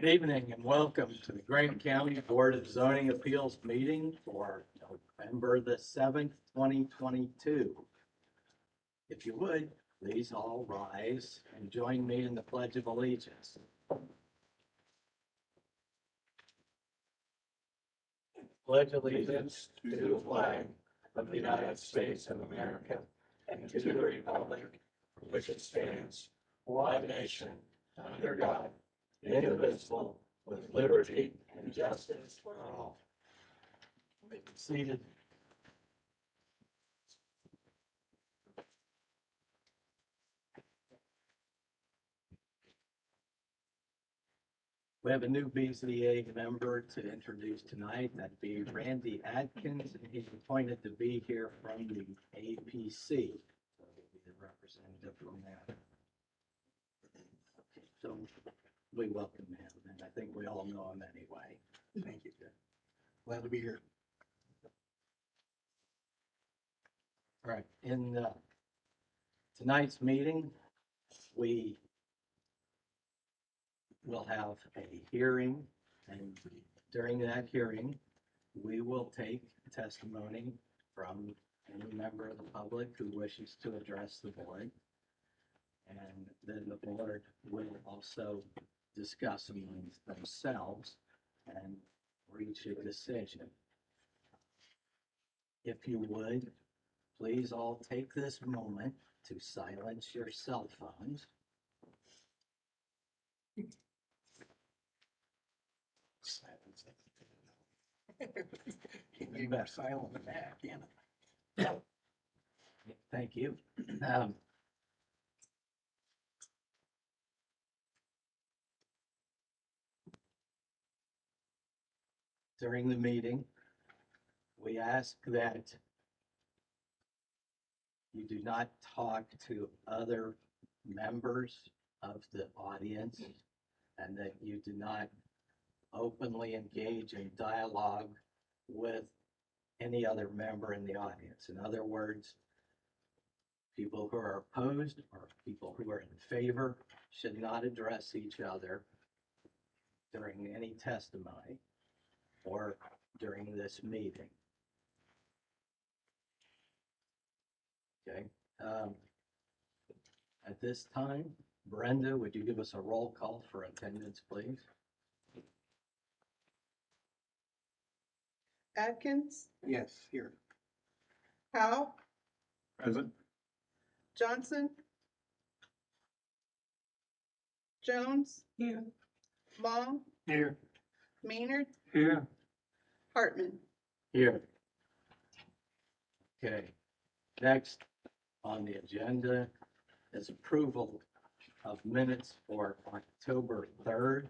Good evening and welcome to the Grant County Board of Zoning Appeals meeting for November the 7th, 2022. If you would, please all rise and join me in the Pledge of Allegiance. Pledge allegiance to the flag of the United States of America and to the republic for which it stands, one nation, under God, indivisible, with liberty and justice for all. Be seated. We have a new BZA member to introduce tonight. That'd be Randy Adkins, and he's appointed to be here from the APC. So he'll be the representative from that. So we welcome him, and I think we all know him anyway. Thank you. Glad to be here. All right, in tonight's meeting, we will have a hearing, and during that hearing, we will take testimony from any member of the public who wishes to address the board. And then the board will also discuss amongst themselves and reach a decision. If you would, please all take this moment to silence your cell phones. Silence. Can be more silent than that, can it? Thank you. During the meeting, we ask that you do not talk to other members of the audience and that you do not openly engage in dialogue with any other member in the audience. In other words, people who are opposed or people who are in favor should not address each other during any testimony or during this meeting. Okay. At this time, Brenda, would you give us a roll call for attendance, please? Adkins, Yes, here. Howe, Present. Johnson, Jones, Here. Long, Here. Maynard, Here. Hartman. Here. Okay. Next on the agenda is approval of minutes for October 3rd.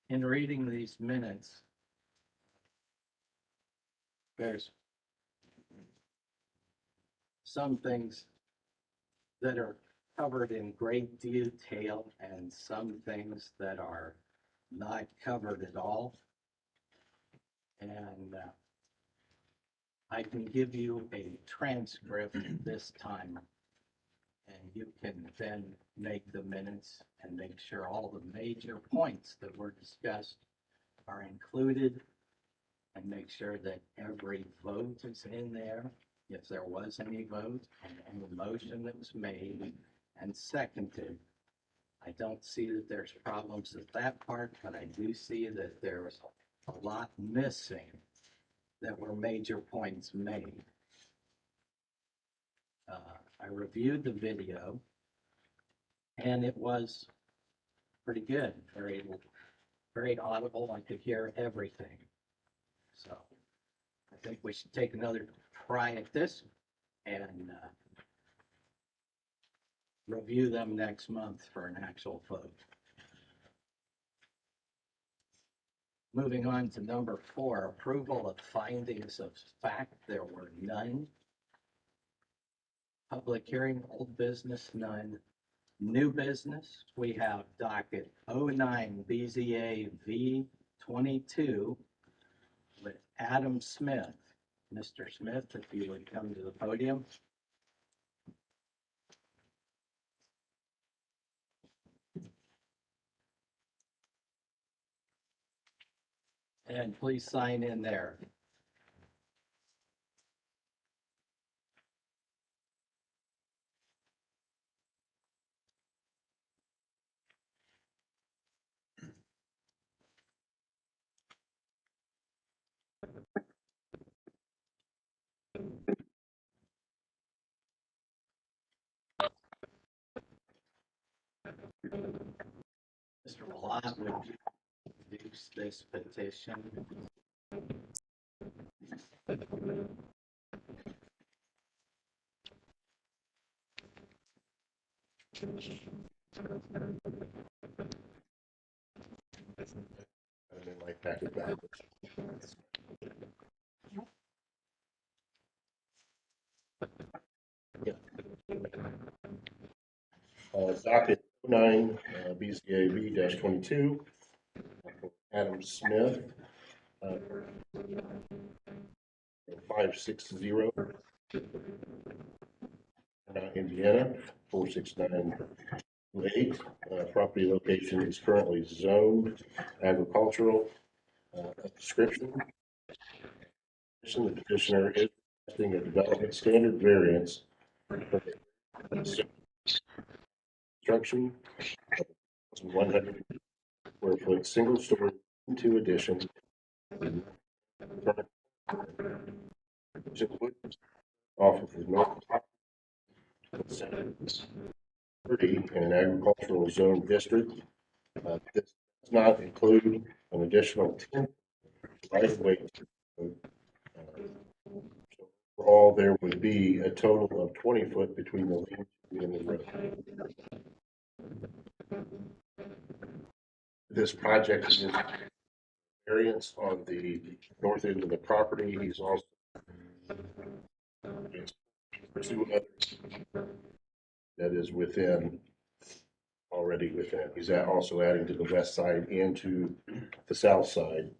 In reading these minutes, there's some things that are covered in great detail and some things that are not covered at all. And I can give you a transcript this time, and you can then make the minutes and make sure all the major points that were discussed are included, and make sure that every vote is in there, if there was any vote, and any motion that was made and seconded. I don't see that there's problems with that part, but I do see that there's a lot missing that were major points made. I reviewed the video and it was pretty good, very audible. I could hear everything. So I think we should take another try at this and review them next month for an actual vote. Moving on to number 4, approval of findings of fact. There were none. Public hearing, old business, none. New business, we have docket 09 BZA V22 with Adam Smith. Mr. Smith, if you would come to the podium. And please sign in there. Mr. Blat, would you introduce this petition? And then my packet back. Yeah. Docket 9, BZA V-22, Adam Smith, 560, Indiana, 46928. Property location is currently zoned agricultural. Description. The petitioner is requesting a development standard variance for the construction of 100 square foot single story two addition off of the north 30 in an agricultural zone district. This does not include an additional 10 right of way. Overall, there would be a total of 20 foot between the lane and the road. This project is variance on the north end of the property. He's also two others that is already within. He's also adding to the west side and to the south side.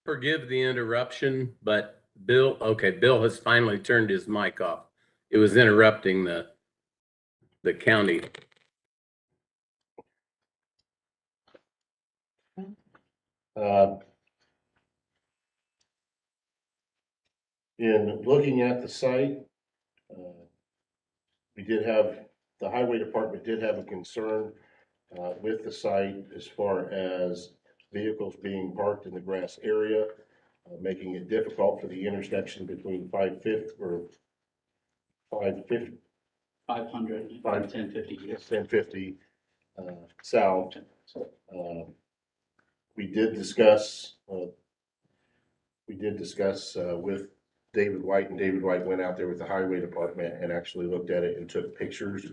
Forgive the interruption, but Bill has finally turned his mic off. It was interrupting the county. In looking at the site, the highway department did have a concern with the site as far as vehicles being parked in the grass area, making it difficult for the intersection between 550 or 550. 500, 1050. 1050 south. We did discuss with David White, and David White went out there with the highway department and actually looked at it and took pictures.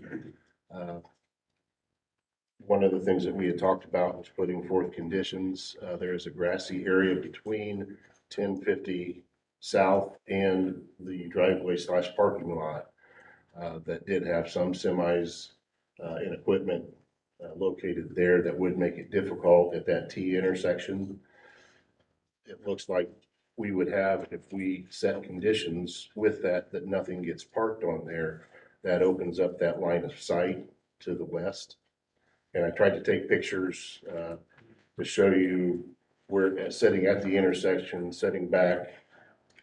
One of the things that we had talked about was putting forth conditions. There is a grassy area between 1050 south and the driveway / parking lot that did have some semis and equipment located there that would make it difficult at that T intersection. It looks like we would have, if we set conditions with that nothing gets parked on there, that opens up that line of sight to the west. And I tried to take pictures to show you where, setting at the intersection, setting back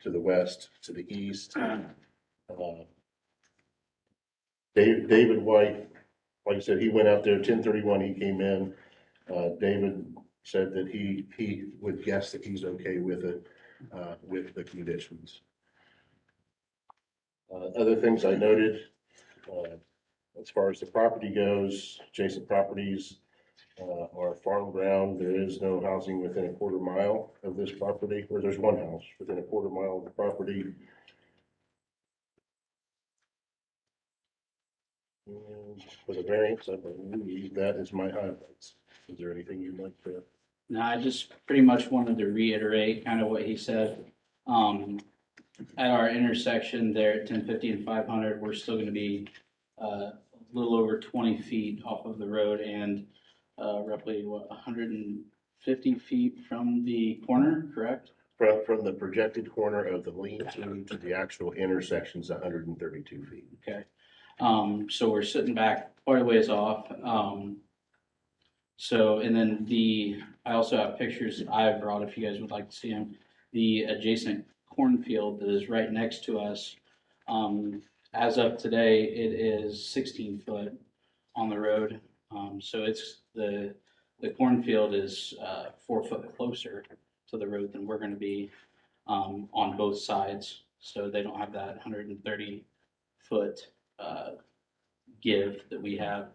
to the west, to the east. David White, like I said, he went out there 10:31. He came in. David said that he would guess that he's okay with it, with the conditions. Other things I noted, as far as the property goes, adjacent properties are farm ground. There is no housing within a quarter mile of this property, or there's one house within a quarter mile of the property. And with a variance, I believe that is my highlights. Is there anything you'd like to? No, I just pretty much wanted to reiterate kind of what he said. At our intersection there at 1050 and 500, we're still going to be a little over 20 feet off of the road and roughly 150 feet from the corner, correct? From the projected corner of the lean-to to the actual intersection is 132 feet. Okay. So we're sitting back quite a ways off. So, and then I also have pictures I brought if you guys would like to see them. The adjacent cornfield that is right next to us, as of today, it is 16 foot on the road. So it's the cornfield is 4 foot closer to the road than we're gonna be, on both sides. So they don't have that 130 foot, give that we have.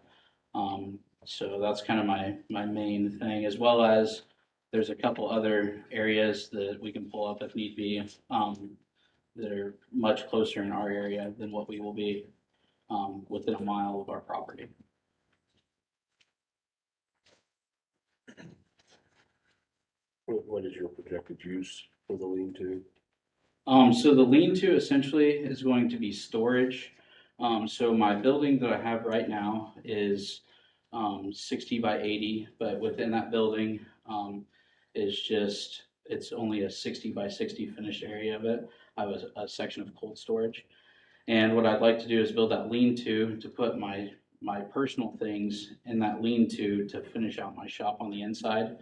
So that's kind of my main thing, as well as there's a couple other areas that we can pull up if need be, that are much closer in our area than what we will be, within a mile of our property. What is your projected use for the lean-to? So the lean-to essentially is going to be storage. So my building that I have right now is 60 by 80, but within that building is just, it's only a 60 by 60 finished area of it. I have a section of cold storage. And what I'd like to do is build that lean-to to put my personal things in that lean-to to finish out my shop on the inside,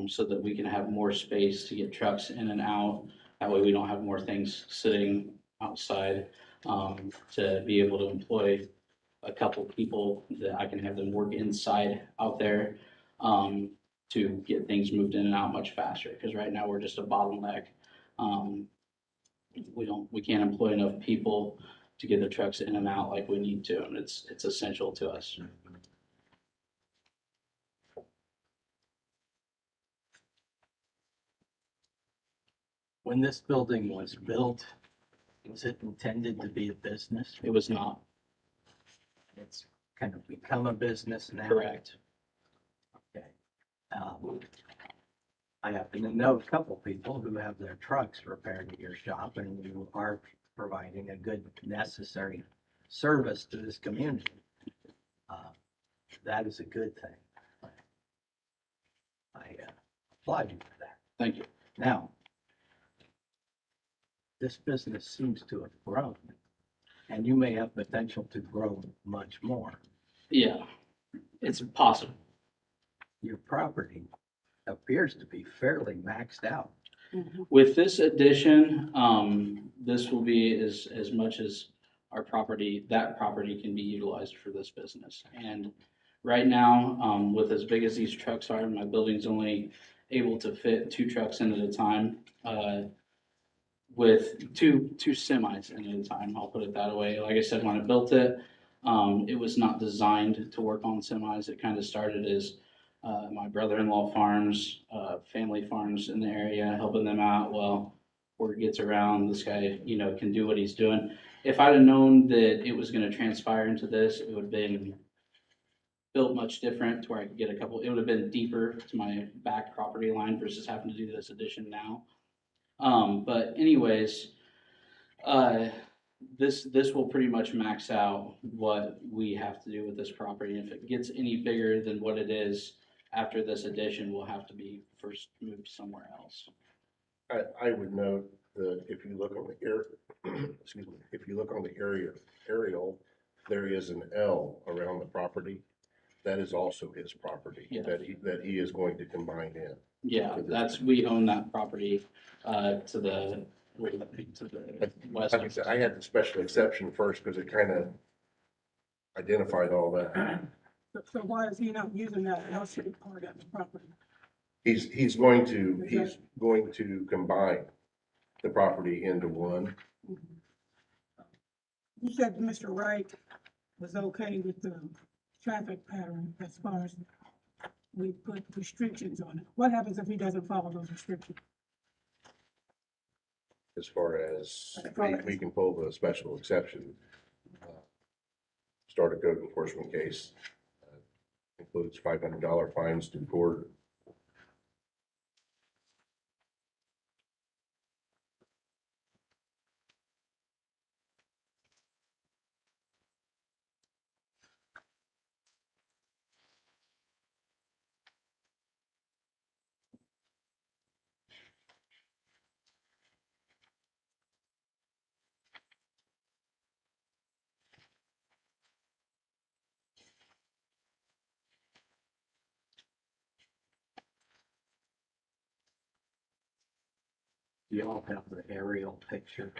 so that we can have more space to get trucks in and out. That way we don't have more things sitting outside, to be able to employ a couple people that I can have them work inside out there, to get things moved in and out much faster, because right now we're just a bottleneck. Um, we can't employ enough people to get the trucks in and out like we need to, and it's essential to us. When this building was built, was it intended to be a business? It was not It's kind of become a business now. correct. Okay. I happen to know a couple people who have their trucks repaired at your shop, and you are providing a good, necessary service to this community. That is a good thing. I applaud you for that. Thank you. Now, this business seems to have grown, and you may have potential to grow much more. Yeah, it's possible. Your property appears to be fairly maxed out. With this addition, this will be as much as our property, that property can be utilized for this business. And right now, with as big as these trucks are, my building's only able to fit 2 trucks in at a time, with two semis in at a time, I'll put it that way. Like I said, when I built it, it was not designed to work on semis. It kind of started as my brother-in-law farms, family farms in the area, helping them out. Well, word gets around, this guy, can do what he's doing. If I'd have known that it was gonna transpire into this, it would have been built much different to where I could get it would have been deeper to my back property line versus having to do this addition now. But anyways, this will pretty much max out what we have to do with this property. And if it gets any bigger than what it is after this addition, we'll have to be first moved somewhere else. I would note that if you look on the excuse me, if you look on the aerial, there is an L around the property. That is also his property Yeah. that he is going to combine in. Yeah, we own that property, to the west. Like I said, I had the special exception first because it kind of identified all that. So why is he not using that LCD part of the property? He's going to combine the property into one. You said Mr. Wright was okay with the traffic pattern as far as we put restrictions on it. What happens if he doesn't follow those restrictions? As far as we can pull the special exception, start a code enforcement case, includes $500 fines to court. you all have the aerial picture?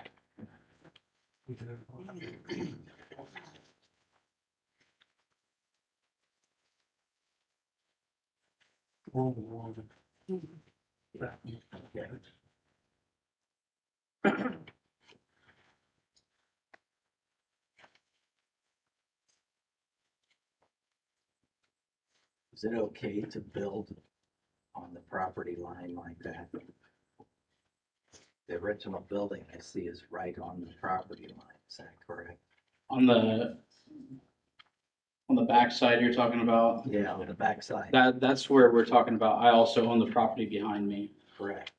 Okay. Is it okay to build on the property line like that? The original building I see is right on the property line, is that correct? On the backside you're talking about, Yeah, on the backside, that's where we're talking about. I also own the property behind me. correct.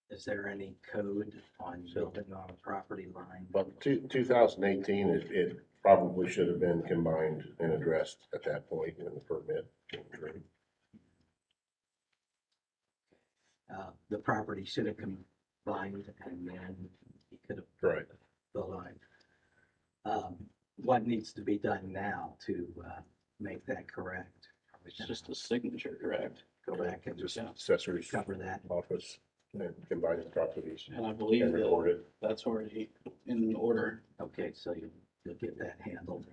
Is there any code on building on a property line? But 2018, it probably should have been combined and addressed at that point in the permit. The property should have combined and then you could have. Right. The line. What needs to be done now to, make that correct? Are we It's gonna just a signature, correct? go back and Just just assessor's cover that? office and combine the properties And I believe and record that it. that's already in order. Okay, so you'll get that handled.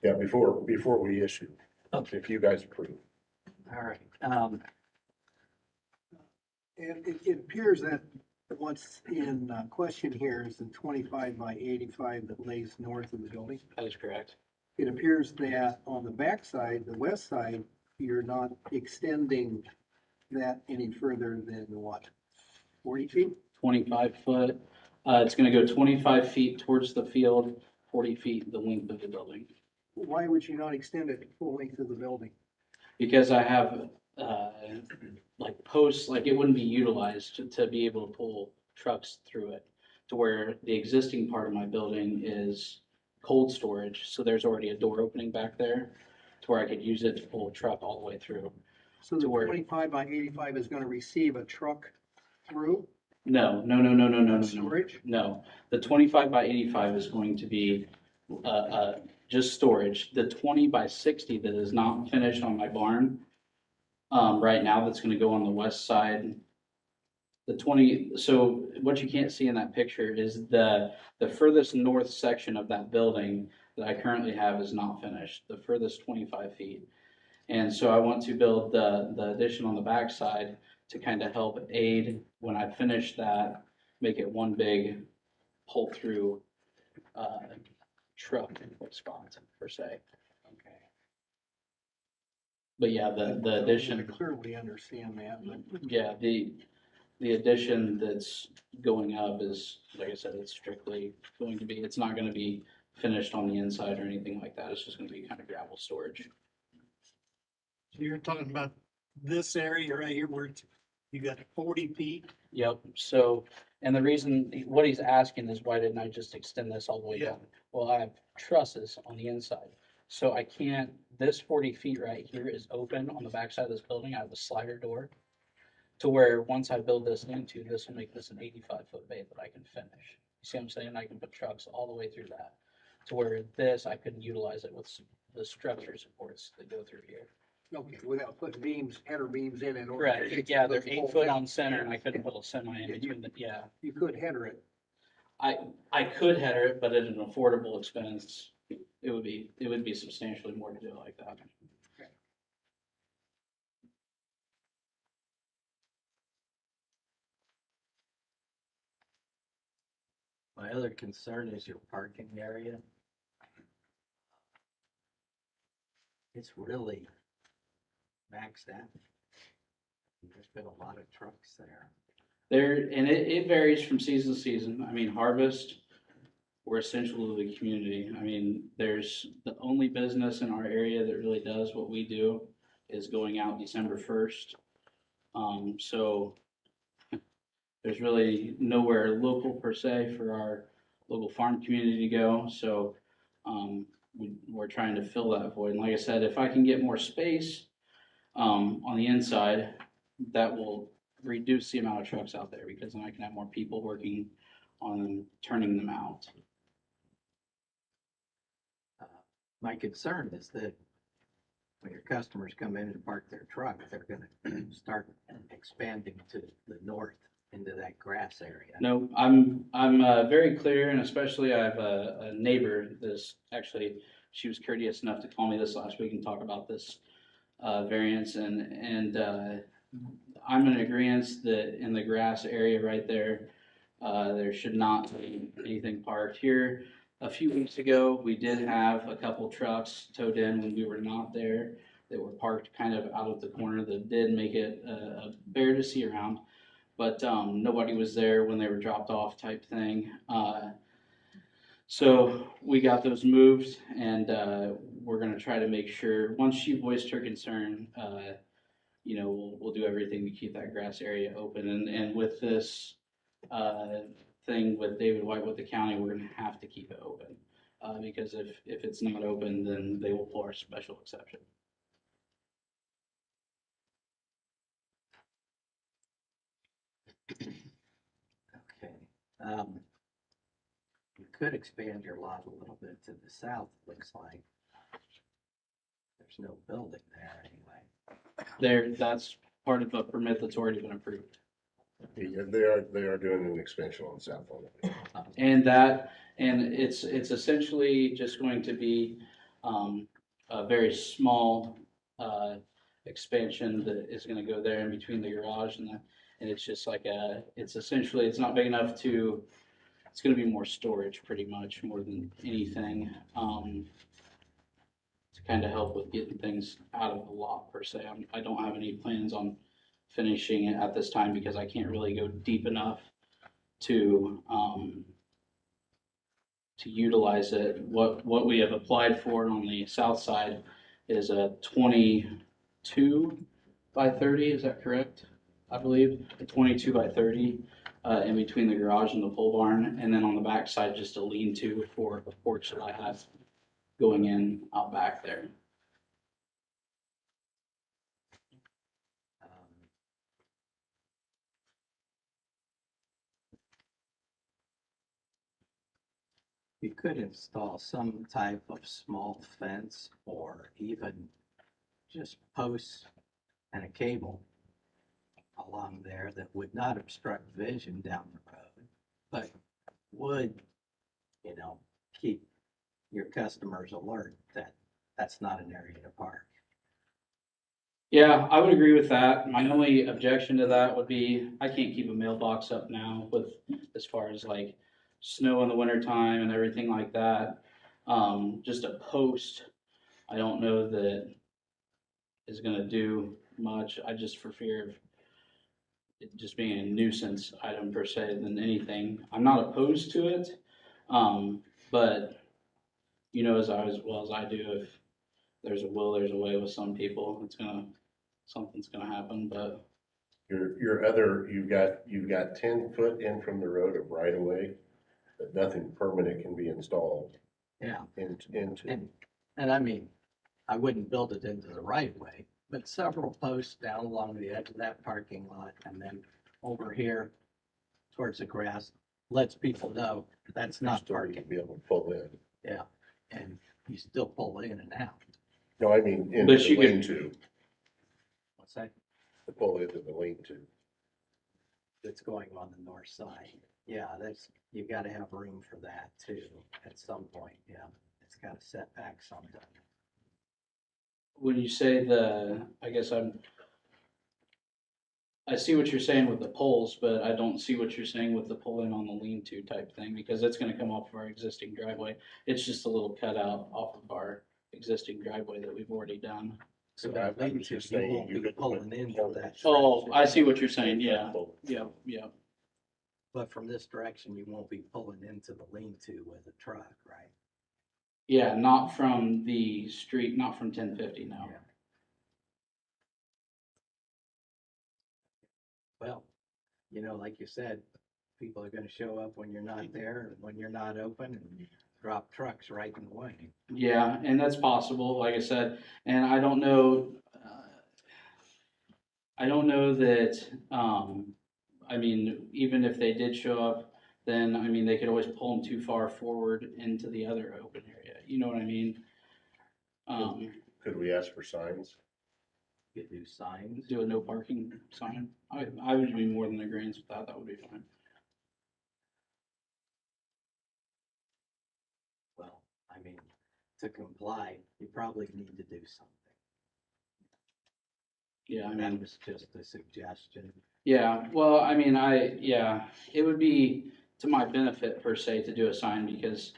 Yeah, before we issue, Okay, if you guys approve. all right. And it appears that what's in question here is the 25 by 85 that lays north of the building. That is correct. It appears that on the back side, the west side, you're not extending that any further than what, 40 feet? 25 foot. It's gonna go 25 feet towards the field, 40 feet the length of the building. Why would you not extend it to full length of the building? Because I have, like posts, like it wouldn't be utilized to be able to pull trucks through it. To where the existing part of my building is cold storage, so there's already a door opening back there to where I could use it to pull a truck all the way through. So the To where- 25 by 85 is gonna receive a truck through No. storage? No, the 25 by 85 is going to be, just storage. The 20 by 60 that is not finished on my barn, right now, that's gonna go on the west side. The 20, so what you can't see in that picture is the furthest north section of that building that I currently have is not finished, the furthest 25 feet. And so I want to build the addition on the backside to kind of help aid when I finish that, make it one big pull-through truck spot per se. Okay. But yeah, the addition. I clearly understand that, but Yeah, the addition that's going up is, like I said, it's strictly going to be, it's not gonna be finished on the inside or anything like that. It's just gonna be kind of gravel storage. So you're talking about this area right here where you got 40 feet? Yep, so, and the reason, what he's asking is why didn't I just extend this all the way Yeah. down? Well, I have trusses on the inside, so I can't, this 40 feet right here is open on the backside of this building. I have a slider door. To where once I build this into, this will make this an 85-foot bay that I can finish. You see what I'm saying? I can put trucks all the way through that. To where this, I couldn't utilize it with the structure supports that go through here. Okay, without putting beams, header beams in it. Correct, yeah, they're 8 foot on center and I couldn't put a semi in Yeah, between the, yeah. You could header it. I could header it, but at an affordable expense, it would be substantially more to do it like that. My other concern is your parking area. It's really maxed out. There's been a lot of trucks there. And it varies from season to season. I mean, harvest, we're essential to the community. I mean, there's the only business in our area that really does what we do is going out December 1st. So there's really nowhere local per se for our local farm community to go. So, we're trying to fill that void. And like I said, if I can get more space, on the inside, that will reduce the amount of trucks out there because then I can have more people working on turning them out. My concern is that when your customers come in and park their truck, they're gonna start expanding to the north into that grass area. No, I'm very clear, and especially I have a neighbor that's actually, she was courteous enough to call me this last week and talk about this variance, and I'm in agreement that in the grass area right there, there should not be anything parked here. A few weeks ago, we did have a couple trucks towed in when we were not there that were parked kind of out of the corner that did make it a bear to see around. But nobody was there when they were dropped off type thing. So we got those moved, and we're gonna try to make sure, once she voiced her concern, you know, we'll do everything to keep that grass area open. And with this thing with David White with the county, we're gonna have to keep it open. Because if it's not open, then they will pull our special exception. Okay. You could expand your lot a little bit to the south, it looks like. There's no building there anyway. That's part of a permit that's already been approved. Yeah, they are doing an expansion on the south end. And it's essentially just going to be, a very small, expansion that is gonna go there in between the garage and it's just like it's essentially, it's not big enough to, it's gonna be more storage pretty much, more than anything. To kind of help with getting things out of the lot per se. I don't have any plans on finishing it at this time because I can't really go deep enough to utilize it. What we have applied for on the south side is a 22 by 30, is that correct? I believe, a 22 by 30 in between the garage and the pole barn, and then on the back side, just a lean-to for a porch that I have going in out back there. Um, You could install some type of small fence or even just posts and a cable along there that would not obstruct vision down the road, but would, you know, keep your customers alert that that's not an area to park. Yeah, I would agree with that. My only objection to that would be, I can't keep a mailbox up now with, as far as like snow in the winter time and everything like that. Just a post, I don't know that is gonna do much. I just for fear of it just being a nuisance item per se than anything. I'm not opposed to it. But you know, as well as I do, if there's a will, there's a way with some people. Something's gonna happen, but Your other, you've got 10 foot in from the road of right of way, but nothing permanent can be installed Yeah, into. and I mean, I wouldn't build it into the right of way, but several posts down along the edge of that parking lot and then over here towards the grass lets people know that's not Still parking. be able to pull in. Yeah, and you still pull in and out. No, I mean, into But the you could- lean-to, What's that? to pull into the lean-to. That's going on the north side. Yeah, you gotta have room for that too, at some point, yeah. It's gotta set back sometime. when you say I see what you're saying with the poles, but I don't see what you're saying with the pull-in on the lean-to type thing, because it's gonna come off of our existing driveway. It's just a little cutout off of our existing driveway that we've already done. So I that leads was you, just you saying won't you be could pulling put into poles. that. Oh, direction. I see what you're saying, yeah, Pull. yeah, yeah. But from this direction, you won't be pulling into the lean-to with a truck, right? Yeah, not from the street, not from 1050, no. Yeah. Well, you know, like you said, people are gonna show up when you're not there, and when you're not open, and drop trucks right in the way. Yeah, and that's possible, like I said, and I don't know that, I mean, even if they did show up, then, I mean, they could always pull them too far forward into the other open area, you know what I mean? Could we ask for signs? You do signs. Do a no parking sign. I would be more than agreeance with that. That would be fine. Well, I mean, to comply, you probably need to do something. Yeah, I And that mean, was just a suggestion. yeah, well, I mean, yeah, it would be to my benefit per se to do a sign because,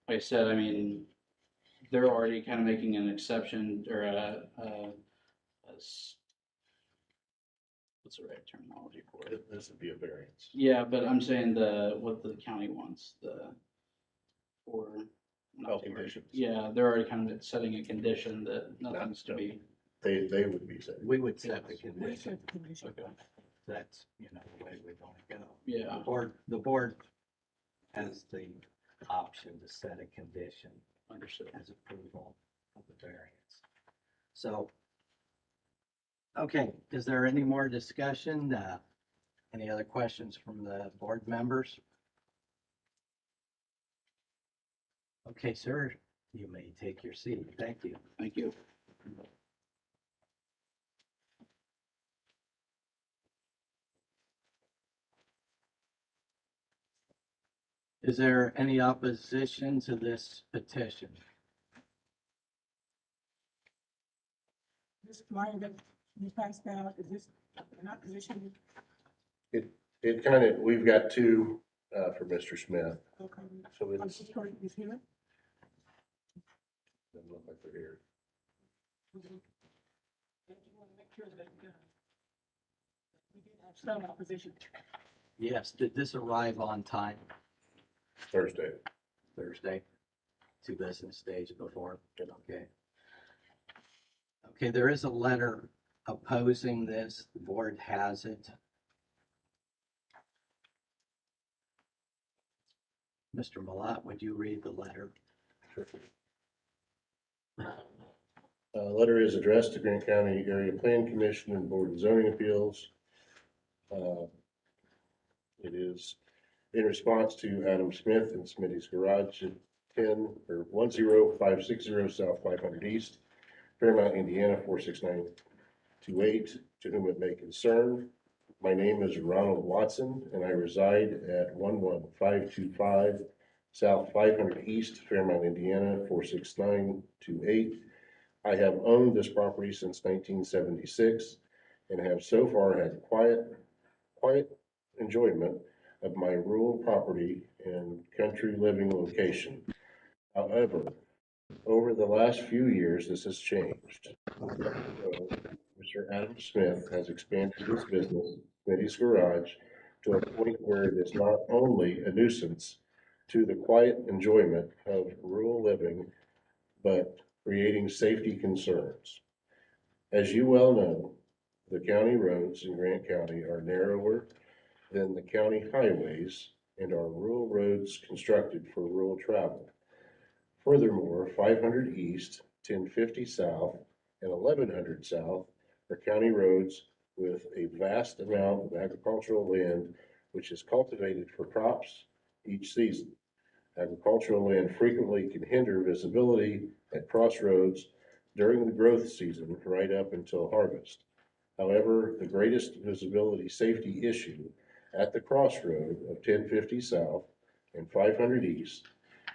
like I said, I mean, they're already kind of making an exception or what's the right terminology for it? This would be a variance. Yeah, but I'm saying what the county wants, for. not Health to- conditions. Yeah, they're already kind of setting a condition that nothing's to be. They would be saying. We would set the We condition. set the condition. Okay. That's, the way we want to go. Yeah, The board has the option to set a condition understood. as approval of the variance. So, okay, is there any more discussion? Any other questions from the board members? Okay, sir, you may take your seat. Thank you. Thank you. Is there any opposition to this petition? This flyer that you passed out, is this an opposition? It kind of, we've got two, for Mr. Smith, Okay. so I'm it's, just going to hear it. doesn't look like they're here. We want to make sure that we did have some opposition. Yes, did this arrive on time Thursday. Thursday? 2 business days before? Okay. Okay, there is a letter opposing this. The board has it. Mr. Malat, would you read the letter? Letter is addressed to Grant County Area Plan Commission and Board of Zoning Appeals. It is in response to Adam Smith and Smitty's Garage at 10560 South 500 East, Fairmount, Indiana 46928, to whom it may concern. My name is Ronald Watson, and I reside at 11525 South 500 East, Fairmount, Indiana 46928. I have owned this property since 1976 and have so far had quiet enjoyment of my rural property and country living location. However, over the last few years, this has changed. Mr. Adam Smith has expanded his business, Smitty's Garage, to a point where it is not only a nuisance to the quiet enjoyment of rural living, but creating safety concerns. As you well know, the county roads in Grant County are narrower than the county highways and are rural roads constructed for rural travel. Furthermore, 500 East, 1050 South, and 1100 South are county roads with a vast amount of agricultural land which is cultivated for crops each season. Agricultural land frequently can hinder visibility at crossroads during the growth season right up until harvest. However, the greatest visibility safety issue at the crossroad of 1050 South and 500 East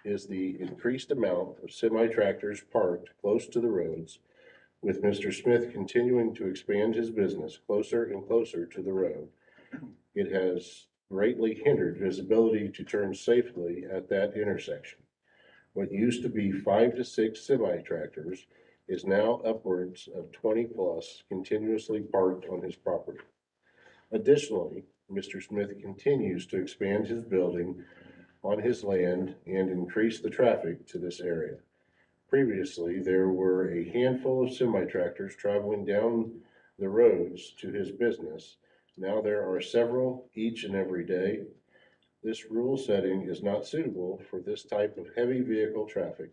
is the increased amount of semi-tractors parked close to the roads, with Mr. Smith continuing to expand his business closer and closer to the road. It has greatly hindered visibility to turn safely at that intersection. What used to be 5 to 6 semi-tractors is now upwards of 20 plus continuously parked on his property. Additionally, Mr. Smith continues to expand his building on his land and increase the traffic to this area. Previously, there were a handful of semi-tractors traveling down the roads to his business. Now there are several each and every day. This rural setting is not suitable for this type of heavy vehicle traffic.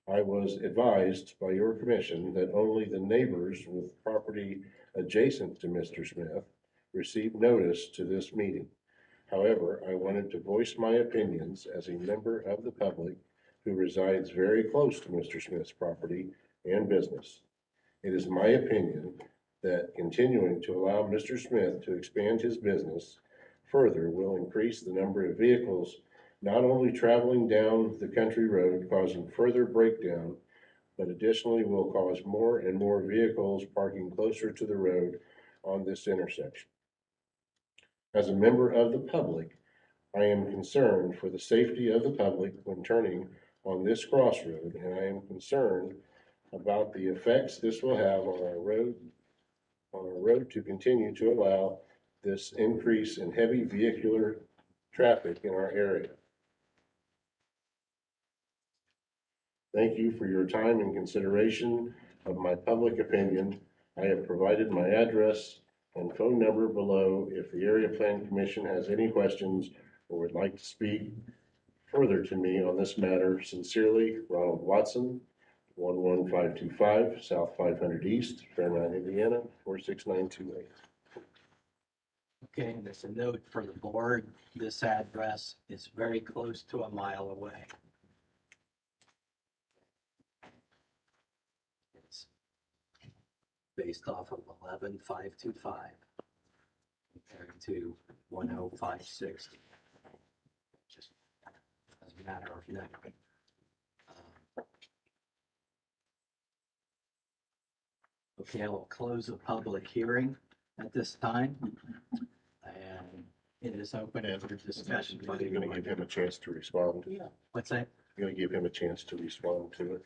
I was advised by your commission that only the neighbors with property adjacent to Mr. Smith received notice to this meeting. However, I wanted to voice my opinions as a member of the public who resides very close to Mr. Smith's property and business. It is my opinion that continuing to allow Mr. Smith to expand his business further will increase the number of vehicles not only traveling down the country road causing further breakdown, but additionally will cause more and more vehicles parking closer to the road on this intersection. As a member of the public, I am concerned for the safety of the public when turning on this crossroad, and I am concerned about the effects this will have on our road to continue to allow this increase in heavy vehicular traffic in our area. Thank you for your time and consideration of my public opinion. I have provided my address and phone number below if the Area Plan Commission has any questions or would like to speak further to me on this matter. Sincerely, Ronald Watson, 11525 South 500 East, Fairmount, Indiana, 46928. Okay, and as a note for the board, this address is very close to a mile away. It's based off of 11525 compared to 10560. Just as a matter of note. Okay, I'll close the public hearing at this time. And it is open for discussion by the You're gonna give him a chance to respond. Yeah. What's that? You're gonna give him a chance to respond to it.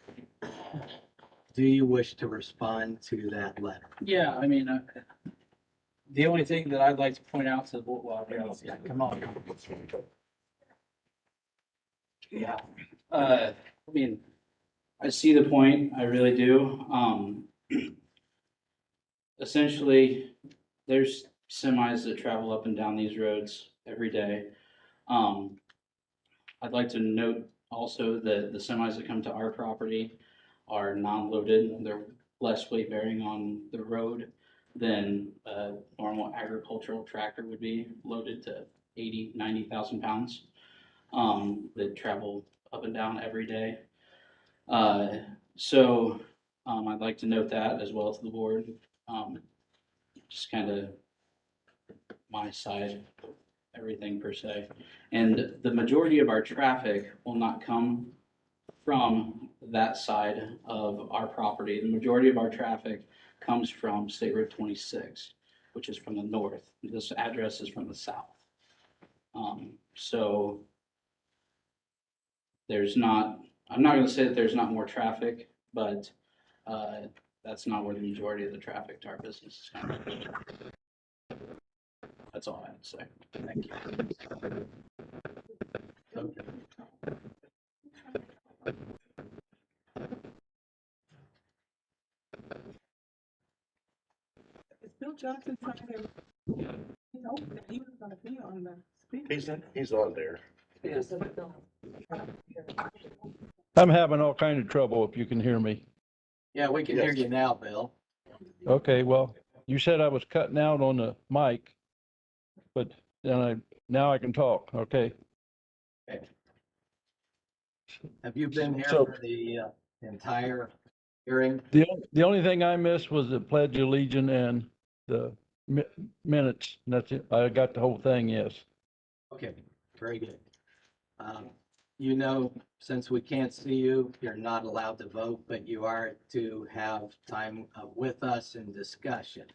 Do you wish to respond to that letter? Yeah, I mean, the only thing that I'd like to point out to, well, Yeah, come on. Yeah, I mean, I see the point, I really do. Essentially, there's semis that travel up and down these roads every day. I'd like to note also that the semis that come to our property are non-loaded. They're less weight bearing on the road than a normal agricultural tractor would be, loaded to 80, 90,000 pounds, that travel up and down every day. So I'd like to note that as well to the board. Just kind of my side of everything per se. And the majority of our traffic will not come from that side of our property. The majority of our traffic comes from State Road 26, which is from the north. This address is from the south. So there's not, I'm not going to say that there's not more traffic, but that's not where the majority of the traffic to our business is coming. That's all I have to say. thank you. Okay. Is Bill Johnson trying to, you know, that he was gonna be on the speaker? He's on there. I'm having all kind of trouble if you can hear me. Yeah, we can hear Yes. you now, Bill. Okay, well, you said I was cutting out on the mic, but then now I can talk, okay? Have you been here So- for the entire hearing? The only thing I missed was the Pledge of Allegiance and the minutes. And that's it. I got the whole thing, yes. Okay, very good. You know, since we can't see you, you're not allowed to vote, but you are to have time with us in discussion.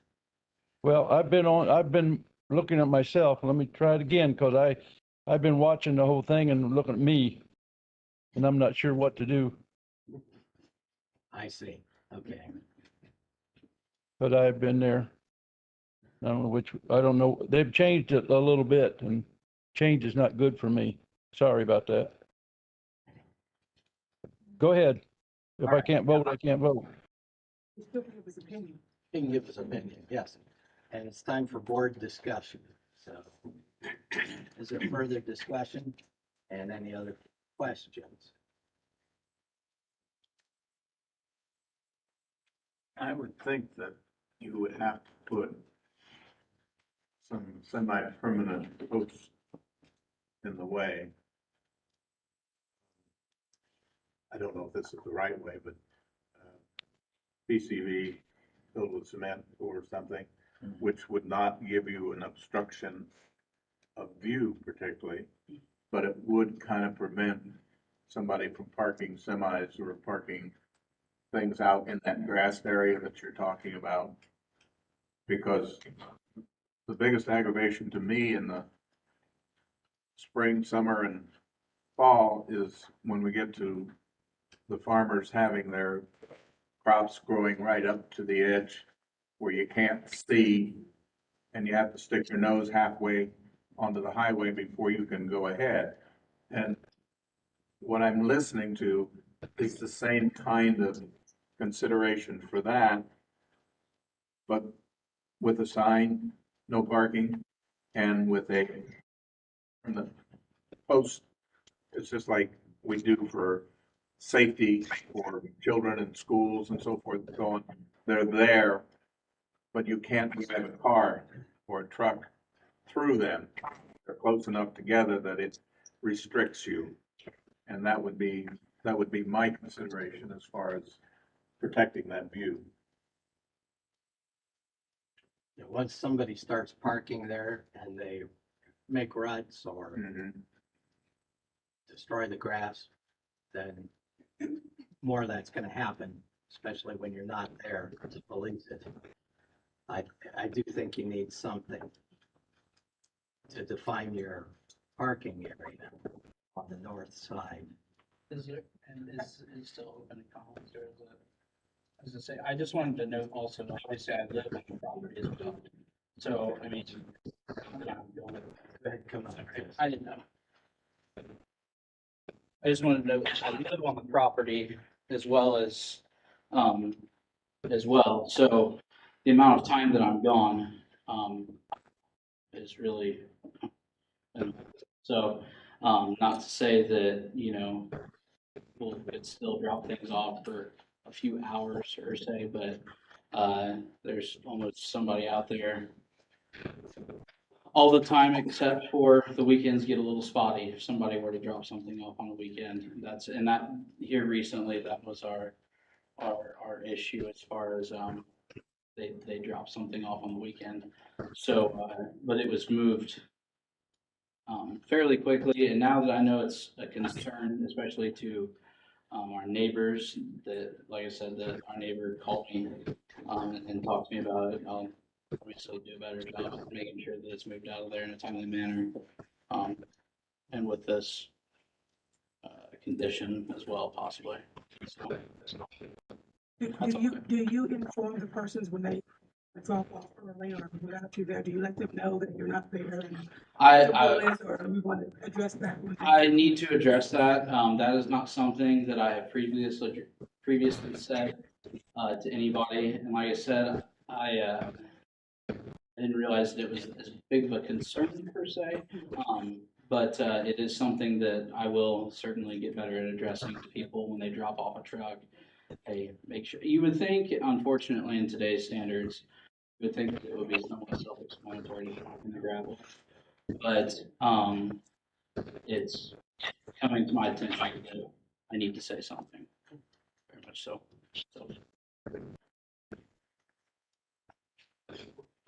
Well, I've been looking at myself. Let me try it again, because I've been watching the whole thing and looking at me, and I'm not sure what to do, I see, okay. but I've been there. I don't know. They've changed it a little bit, and change is not good for me. Sorry about that. Go ahead. If I can't vote, I can't vote. He still can give his opinion. He can give his opinion, yes. And it's time for board discussion, so. Is there further discussion and any other questions? I would think that you would have to put some semi-permanent posts in the way. I don't know if this is the right way, but PCV filled with cement or something, which would not give you an obstruction of view particularly, but it would kind of prevent somebody from parking semis or parking things out in that grass area that you're talking about. Because the biggest aggravation to me in the spring, summer, and fall is when we get to the farmers having their crops growing right up to the edge where you can't see, and you have to stick your nose halfway onto the highway before you can go ahead. And what I'm listening to is the same kind of consideration for that, but with a sign, no parking, and with a, from the post, it's just like we do for safety for children in schools and so forth, going, they're there, but you can't drive a car or a truck through them. They're close enough together that it restricts you. And that would be my consideration as far as protecting that view. Once somebody starts parking there and they make ruts or destroy the grass, then more of that's gonna happen, especially when you're not there to police it. I do think you need something to define your parking area on the north side. Is there, and is it still open to comments, or is it? I was gonna say, I just wanted to note also, obviously I live on the property as well. So, I mean, yeah, Go ahead, come on, Chris. I didn't know. I just wanted to note, I live on the property as well as well. So the amount of time that I'm gone, is really, so, not to say that, you know, we'll could still drop things off for a few hours or say, but, there's almost somebody out there all the time, except for the weekends get a little spotty. If somebody were to drop something off on a weekend, and that here recently, that was our issue as far as, they dropped something off on the weekend. So, but it was moved, fairly quickly. And now that I know it's a concern, especially to, our neighbors, that, like I said, that our neighbor called me, and talked to me about it, I'll obviously do a better job of making sure that it's moved out of there in a timely manner. And with this, condition as well, possibly. So, Do you inform the persons when they drop off early or without you there? Do you let them know that you're not there? And I, or you want to address that? I need to address that. That is not something that I have previously said, to anybody. And like I said, I didn't realize that it was as big of a concern per se. But it is something that I will certainly get better at addressing to people when they drop off a truck. Hey, make sure, you would think, unfortunately, in today's standards, you would think that it would be somewhat self-explanatory to park in the gravel. But, it's coming to my attention that I need to say something. Very much so. So,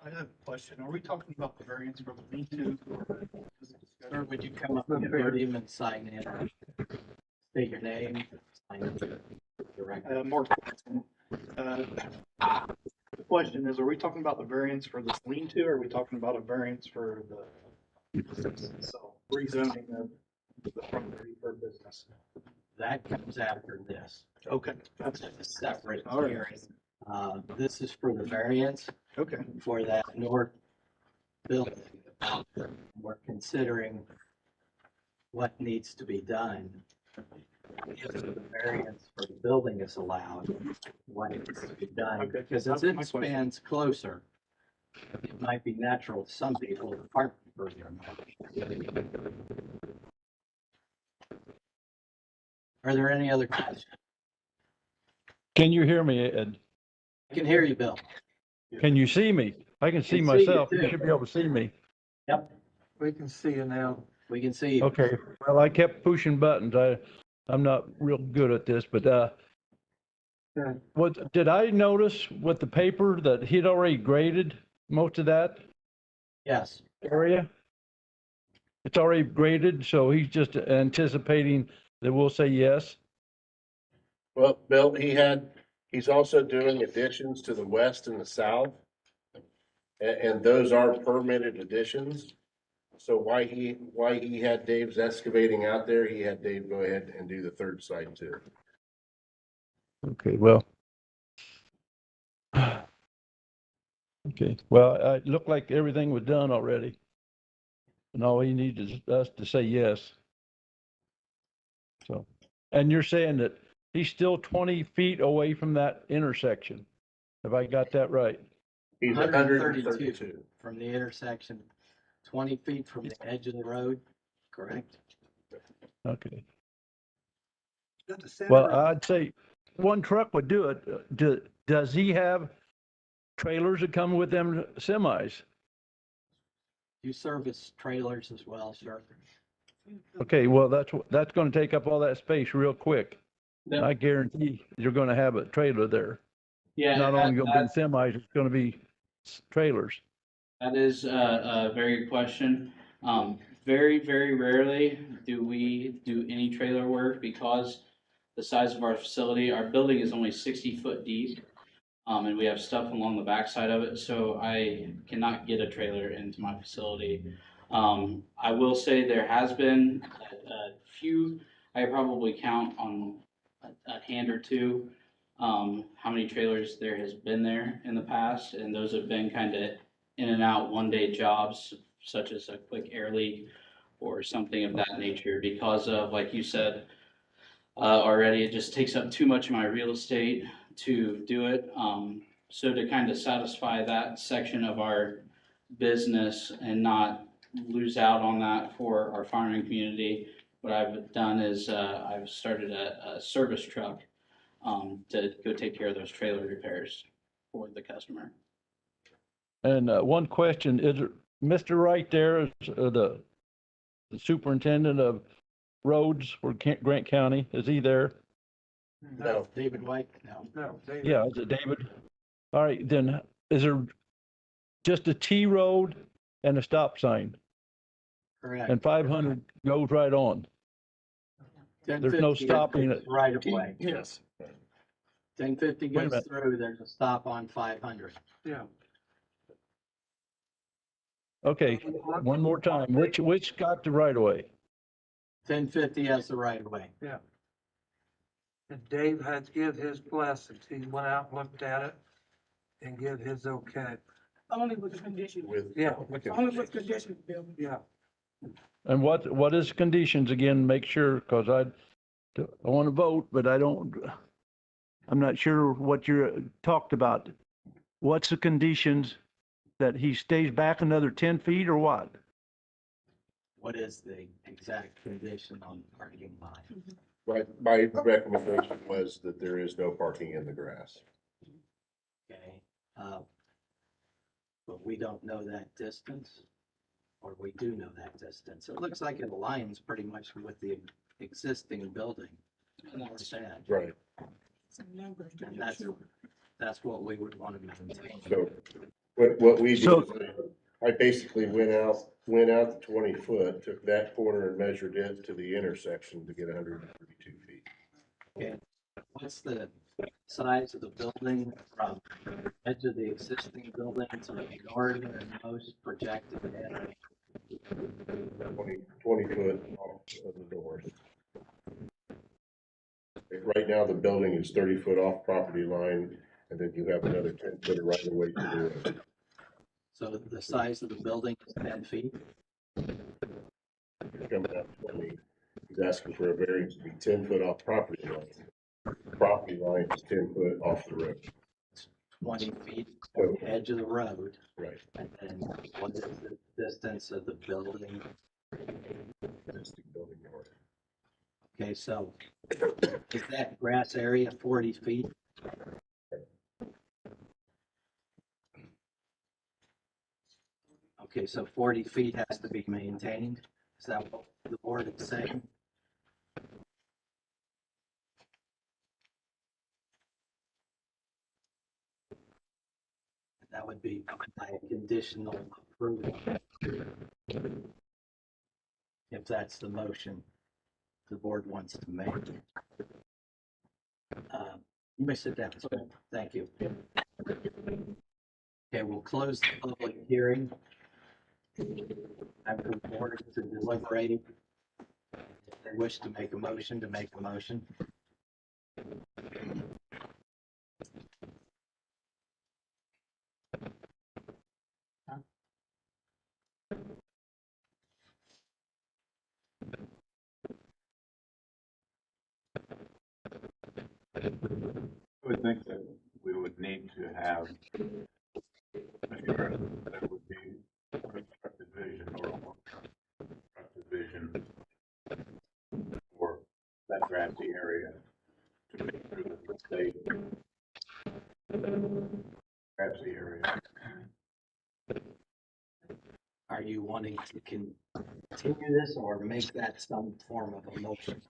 I have a question. Are we talking about the variance for the lean-to? Or would you come up to the podium and sign in? State your name, sign in. Direct. Mark. The question is, are we talking about the variance for this lean-to, or are we talking about a variance for the so rezoning of the property for business? That comes after this. Okay. That's a separate All right. hearing. This is for the variance Okay. for that north building. We're considering what needs to be done. If the variance for the building is allowed, what needs to be done. Okay. Because as That's my it question. expands closer, it might be natural to some people to park further. Are there any other questions? Can you hear me, Ed? I can hear you, Bill. Can you see me? I can see Can see you myself. too. You should be able to see me. Yep, We can see you now. we can see you. Okay, well, I kept pushing buttons. I'm not real good at this, but, What, did I notice with the paper that he'd already graded most of that Yes, area? It's already graded, so he's just anticipating that we'll say yes. Well, Bill, he's also doing additions to the west and the south. And those are permitted additions. So why he had Dave's excavating out there, he had Dave go ahead and do the third site too. Okay, well. Okay, well, it looked like everything was done already. And all he needs is us to say yes. So, and you're saying that he's still 20 feet away from that intersection. Have I got that right? He's 132. from the intersection, 20 feet from the edge of the road, correct? Okay. Got the center Well, of- I'd say one truck would do it. Does he have trailers that come with them semis? You service trailers as well, sir? Okay, well, that's gonna take up all that space real quick. Yep. I guarantee you're gonna have a trailer there. Yeah, Not that- only gonna be semis, it's gonna be trailers. That is a very good question. Very, very rarely do we do any trailer work because the size of our facility, our building is only 60 foot deep. And we have stuff along the backside of it, so I cannot get a trailer into my facility. I will say there has been a few, I probably count on a hand or two, how many trailers there has been there in the past, and those have been kind of in and out one-day jobs, such as a quick air leak or something of that nature, because of, like you said, already, it just takes up too much of my real estate to do it. So to kind of satisfy that section of our business and not lose out on that for our farming community, what I've done is, I've started a service truck, to go take care of those trailer repairs for the customer. And one question, is it Mr. Wright there, is the superintendent of roads for Grant County? Is he there? No, David White? No. No, David. Yeah, is it David? All right, then is there just a T road and a stop sign? Correct. And 500 goes right on? There's no 1050 stopping is it. right of way. Yes, 1050 Wait a goes minute. through, there's a stop on 500. yeah. Okay, one more time. Which got the right of way? 1050 has the right of way. And Dave had to give his blessings. He went out and looked at it and give his okay. Only with the conditions, with. Yeah. only with conditions, Bill. Yeah. And what is conditions again? Make sure, because I want to vote, but I'm not sure what you talked about. What's the conditions, that he stays back another 10 feet or what? What is the exact condition on the parking lot? My recommendation was that there is no parking in the grass. Okay, but we don't know that distance, or we do know that distance. It looks like it aligns pretty much with the existing building. Sad. Right. Some numbers to And make that's, sure. that's what we would want to maintain. So what we did, So- is I basically went out the 20 foot, took that corner and measured it to the intersection to get 132 feet. Okay, what's the size of the building from the edge of the existing building to the northernmost projected edge? 20 foot off of the door. Right now, the building is 30 foot off property line, and then you have another 10 foot right away to the road. So the size of the building is 10 feet? Coming out 20, he's asking for a variance to be 10 foot off property line. Property line is 10 foot off the road. 20 feet from the edge of the road, Right. and then what is the distance of the building? Existing building north. Okay, so is that grass area 40 feet? Okay, so 40 feet has to be maintained? Is that what the board is saying? That would be by a conditional approval. If that's the motion the board wants to make. You may sit down. Thank you. Okay, we'll close the public hearing. After the board to deliberate. If they wish to make a motion, to make a motion. I would think that we would need to have assurance that there would be constructed vision or constructed vision for that grassy area to make sure that the state grassy area. Are you wanting to continue this or make that some form of a motion?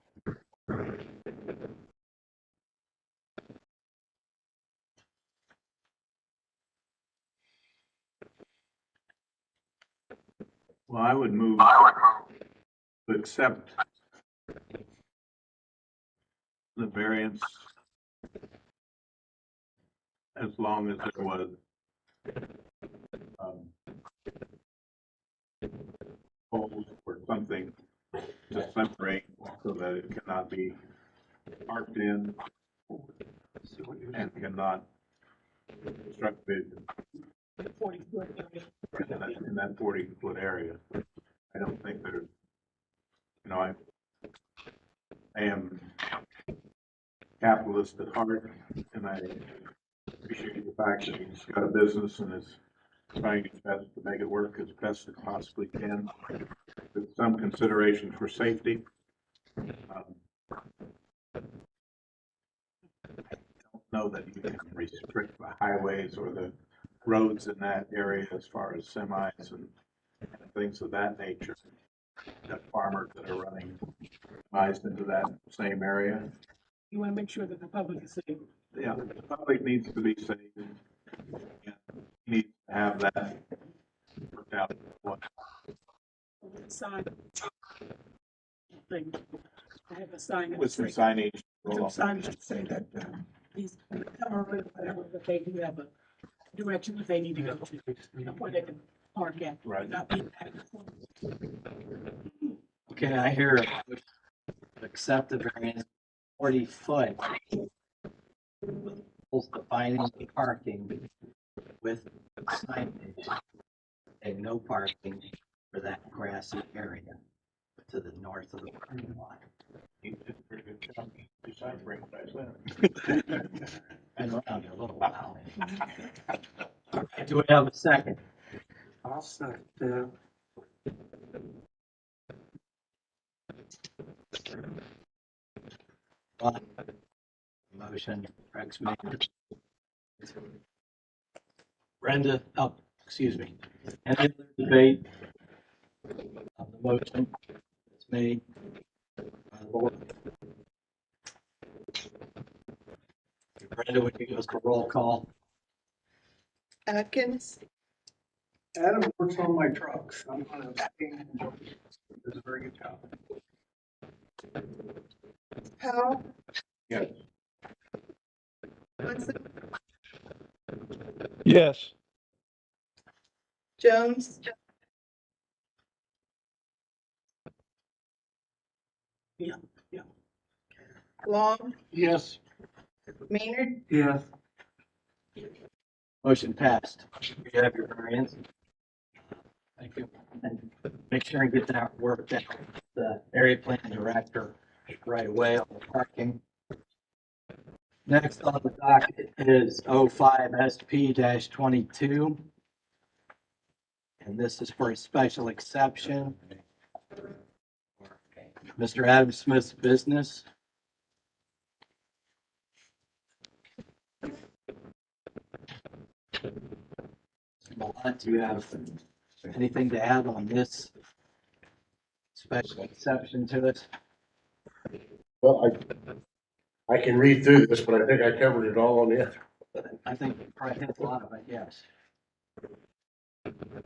Well, I would move to accept the variance as long as there was holes or something to separate so that it cannot be parked in and cannot obstruct vision 40-foot area. in that 40-foot area. I don't think there's, you know, I am capitalist at heart, and I appreciate the fact that he's got a business and is trying his best to make it work as best it possibly can, with some consideration for safety. I don't know that you can restrict the highways or the roads in that area as far as semis and things of that nature. Got farmers that are running semis into that same area. You wanna make sure that the public is safe. Yeah, the public needs to be safe. Yeah, needs to have that worked out. What Sign. Thing. I have a sign. that with some says- signage. Some signage to say that, these, whatever, that they do have a direction that they need to go to, you know, where they can park at. Right. Not be back. Okay, I hear a motion to accept the variance 40-foot. Defining the parking with signage and no parking for that grassy area to the north of the parking lot. Been around here a little while. Do we have a second? I'll second that. Motion, Rex Maynard. Brenda, oh, excuse me. Any other debate of the motion that's made by the board? Brenda, would you give us a roll call? Atkins, Adam works on my trucks. I'm gonna abstain from voting. He does a very good job. Powell, Yes. Munson, Yes. Jones, Yeah. Long, Yes. Maynard, Yes, Motion passed. You have your variance. Thank you. And make sure and get that worked out, the area plan director right away on the parking. Next on the docket is 05 SP-22. And this is for a special exception. Mr. Adam Smith's business. Malott, do you have anything to add on this special exception to it? Well, I can read through this, but I think I covered it all on the other. I think you probably hit a lot of it, yes. Okay.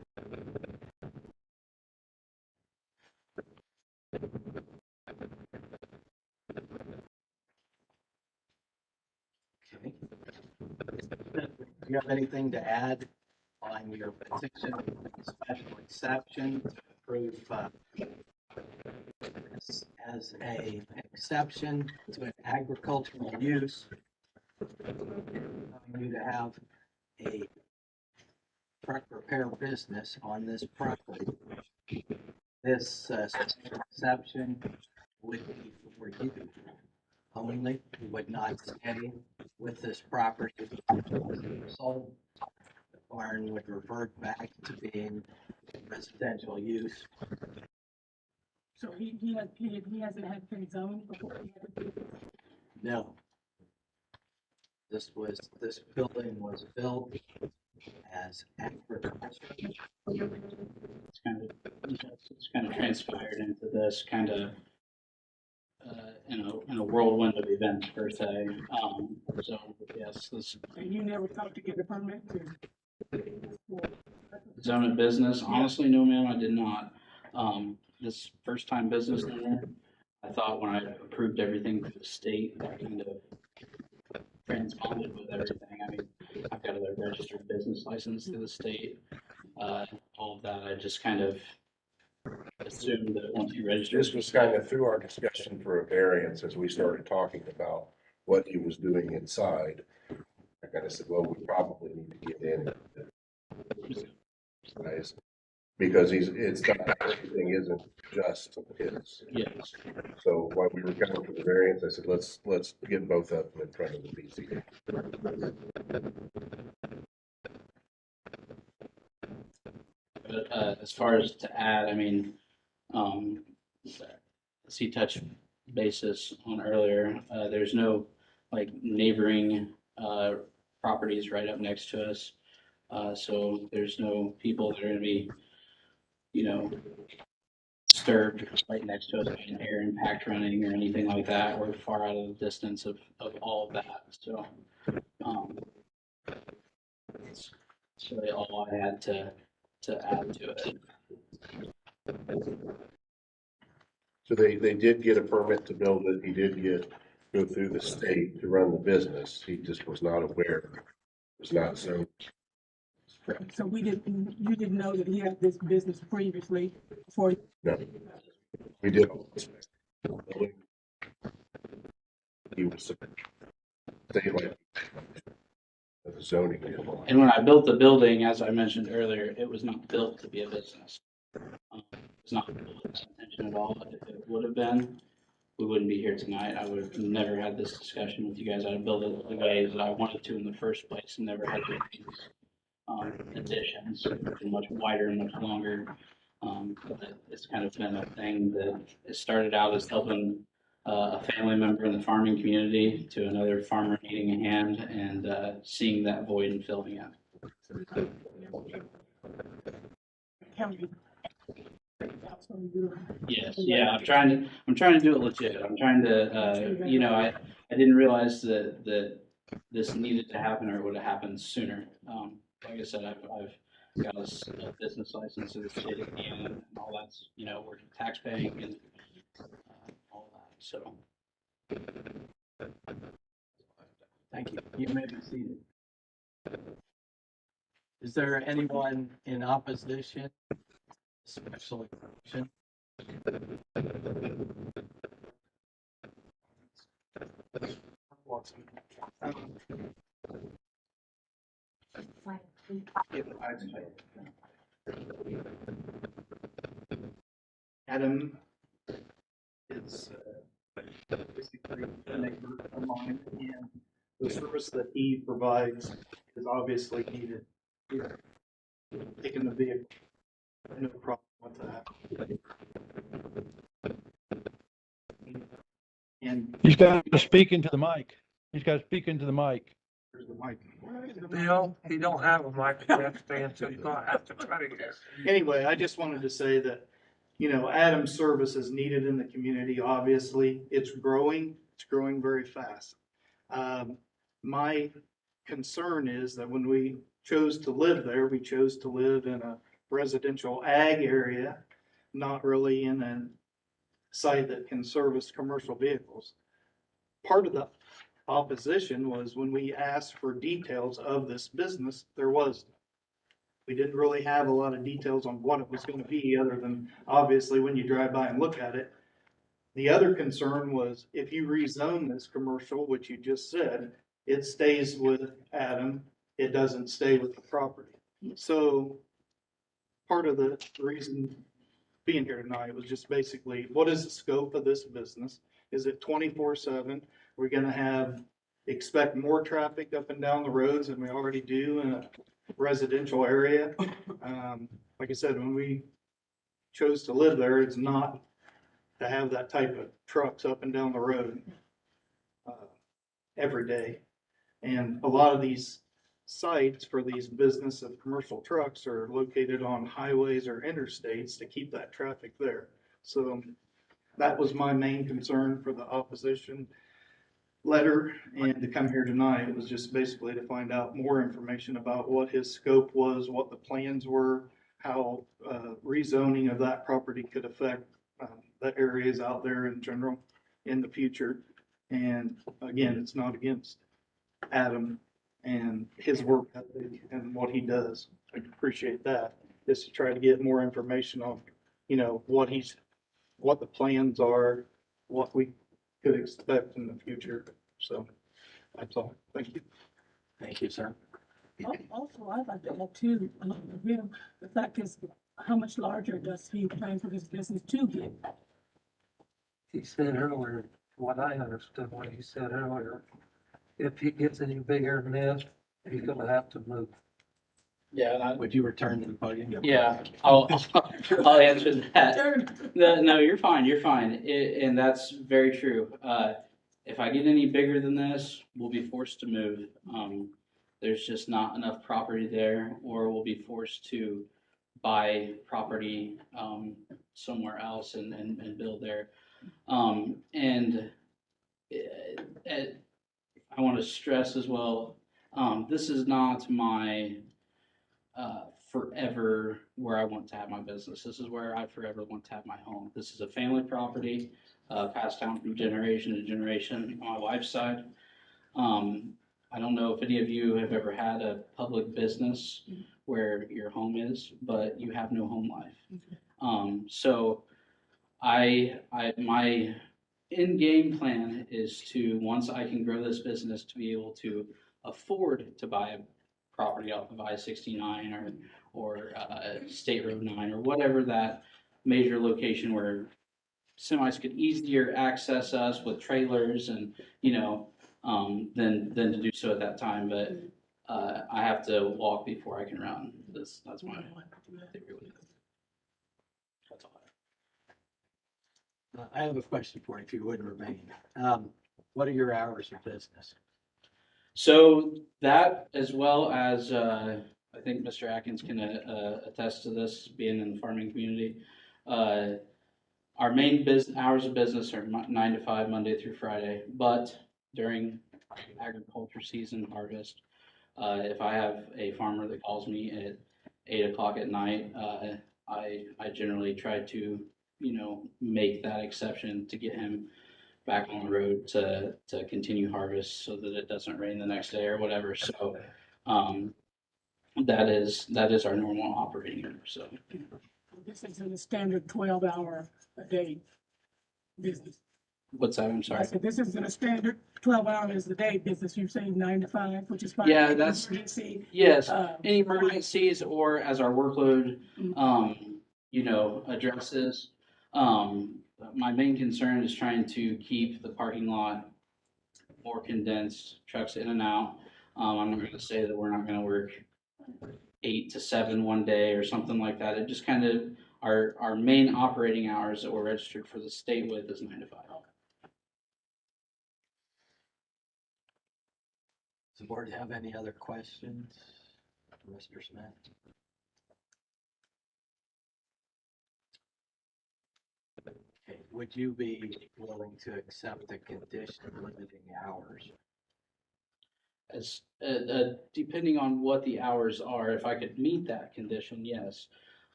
Do you have anything to add on your petition, special exception to approve, this as a exception to an agricultural use? Allowing you to have a truck repair business on this property. This special exception would be for you only, you would not stay with this property. Sold, the barn would revert back to being residential use. So he hasn't had been zoned before? He had to do this? No. This building was built as agriculture. It's kind of transpired into this kind of, in a whirlwind of events per se. So yes, this And you never thought to get a permit to? zone of business, honestly, no, ma'am, I did not. This first time business owner, I thought when I approved everything through the state, that kind of transponded with everything. I mean, I've got a registered business license through the state. All of that, I just kind of assumed that once you register. This was kind of through our discussion for a variance as we started talking about what he was doing inside. I kind of said, well, we probably need to get in. Size, because it's not, everything isn't just his. Yes. So while we were coming for the variance, I said, let's get both of them in front of the BZA. But as far as to add, I mean, as he touched basis on earlier, there's no like neighboring properties right up next to us. So there's no people that are gonna be, disturbed right next to us, being air impact running or anything like that. We're far out of the distance of all of that, so. That's really all I had to add to it. So they did get a permit to build it. He did go through the state to run the business. He just was not aware. It was not so. So you didn't know that he had this business previously before? No. We did. He was stay like the zoning. And when I built the building, as I mentioned earlier, it was not built to be a business. It's not built with that intention at all. If it would have been, we wouldn't be here tonight. I would have never had this discussion with you guys. I'd build it the way that I wanted to in the first place and never had to make these additions. It's been much wider and much longer. But it's kind of been a thing that it started out as helping a family member in the farming community to another farmer needing a hand and seeing that void and filling it. County. Yes, yeah, I'm trying to do it legit. I'm trying to, I didn't realize that this needed to happen or it would have happened sooner. Like I said, I've got a business license in the state of Indiana and all that's, working tax paying and all that, so. Thank you. You may be seated. Is there anyone in opposition? Special exception? Adam is basically a neighbor of mine, and the service that he provides is obviously needed. Here, taking the vehicle, no problem with that. And He's got to speak into the mic. He's got to speak into the mic. there's the mic. Bill, he don't have a microphone stand, so he's gonna have to cut it here. Anyway, I just wanted to say that, Adam's service is needed in the community, obviously. It's growing very fast. My concern is that when we chose to live there, we chose to live in a residential ag area, not really in a site that can service commercial vehicles. Part of the opposition was when we asked for details of this business, there was. We didn't really have a lot of details on what it was gonna be, other than obviously when you drive by and look at it. The other concern was if you rezone this commercial, which you just said, it stays with Adam, it doesn't stay with the property. So part of the reason being here tonight was just basically, what is the scope of this business? Is it 24/7? We're gonna expect more traffic up and down the roads than we already do in a residential area. Like I said, when we chose to live there, it's not to have that type of trucks up and down the road every day. And a lot of these sites for these business and commercial trucks are located on highways or interstates to keep that traffic there. So that was my main concern for the opposition letter, and to come here tonight was just basically to find out more information about what his scope was, what the plans were, how rezoning of that property could affect the areas out there in general in the future. And again, it's not against Adam and his work ethic and what he does. I appreciate that. Just to try to get more information on, what the plans are, what we could expect in the future. So that's all. Thank you. Thank you, sir. Also, I'd like to add too, the fact is, how much larger does he plan for his business to get? He said earlier, what I understood what he said earlier, if he gets any bigger than this, he's gonna have to move. Yeah, and Would you return to the podium? yeah, I'll answer that. No, you're fine, you're fine. And that's very true. If I get any bigger than this, we'll be forced to move. There's just not enough property there, or we'll be forced to buy property, somewhere else and build there. And I want to stress as well, this is not my forever where I want to have my business. This is where I forever want to have my home. This is a family property, passed down from generation to generation on my wife's side. I don't know if any of you have ever had a public business where your home is, but you have no home life. So my end game plan is to, once I can grow this business, to be able to afford to buy a property off of I-69 or State Road 9 or whatever that major location where semis could easier access us with trailers and, than to do so at that time. But I have to walk before I can run. That's my theory with it. That's all. I have a question for you, if you would remain. What are your hours of business? So that, as well as, I think Mr. Atkins can attest to this, being in the farming community. Our main hours of business are 9 to 5, Monday through Friday, but during agriculture season, harvest, if I have a farmer that calls me at 8 o'clock at night, I generally try to, make that exception to get him back on the road to continue harvest so that it doesn't rain the next day or whatever. So, that is our normal operating hours. So This is a standard 12-hour a day business. what's that? I'm I sorry. said, this isn't a standard 12 hours a day business. You're saying 9 to 5, which is fine. Yeah, that's- Emergency, Yes, any emergencies or as our workload, addresses. My main concern is trying to keep the parking lot more condensed, trucks in and out. I'm not gonna say that we're not gonna work 8 to 7 one day or something like that. It just kind of, our main operating hours that we're registered for the state with is 9 to 5. Does the board have any other questions, Mr. Smith? Okay, would you be willing to accept the condition limiting hours? depending on what the hours are, if I could meet that condition, yes.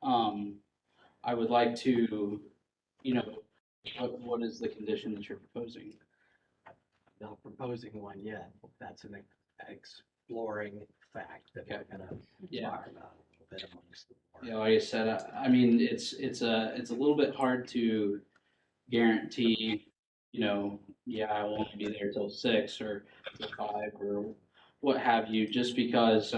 I would like to, you know, what is the condition that you're proposing? Not proposing one yet. That's an exploring fact that we're gonna Yeah. talk about a little bit amongst the board. Yeah, like I said, I mean, it's a little bit hard to guarantee, you know, yeah, I will only be there till 6 or till 5 or what have you, just because,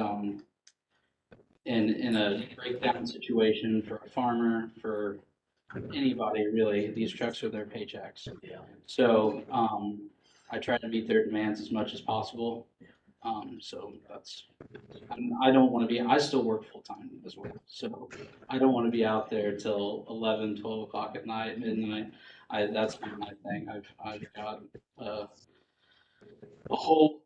in a breakdown situation for a farmer, for anybody really, these trucks are their paychecks. Yeah. So, I try to meet their demands as much as possible. So that's, I don't want to be, I still work full time as well. So I don't want to be out there till 11, 12 o'clock at night, midnight. That's not my thing. I've got a whole